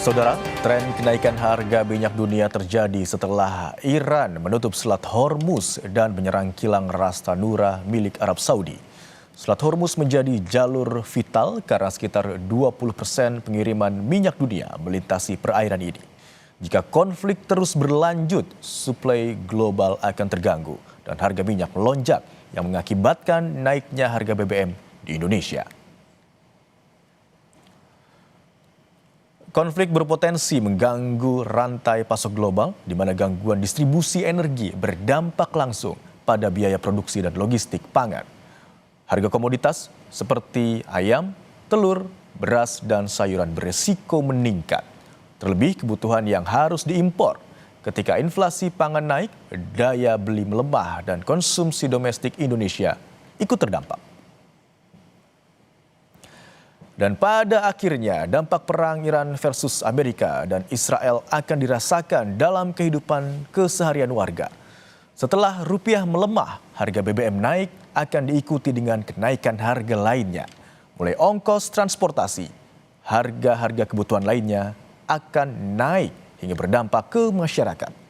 Saudara, tren kenaikan harga minyak dunia terjadi setelah Iran menutup Selat Hormuz dan menyerang kilang Ras Tanura milik Arab Saudi. Selat Hormuz menjadi jalur vital karena sekitar 20% pengiriman minyak dunia melintasi perairan ini. Jika konflik terus berlanjut, suplai global akan terganggu dan harga minyak melonjak yang mengakibatkan naiknya harga BBM di Indonesia. Konflik berpotensi mengganggu rantai pasok global, di mana gangguan distribusi energi berdampak langsung pada biaya produksi dan logistik pangan. Harga komoditas seperti ayam, telur, beras, dan sayuran beresiko meningkat. Terlebih kebutuhan yang harus diimpor. Ketika inflasi pangan naik, daya beli melemah dan konsumsi domestik Indonesia ikut terdampak. Dan pada akhirnya dampak perang Iran versus Amerika dan Israel akan dirasakan dalam kehidupan keseharian warga. Setelah rupiah melemah, harga BBM naik akan diikuti dengan kenaikan harga lainnya. Mulai ongkos transportasi, harga-harga kebutuhan lainnya akan naik hingga berdampak ke masyarakat.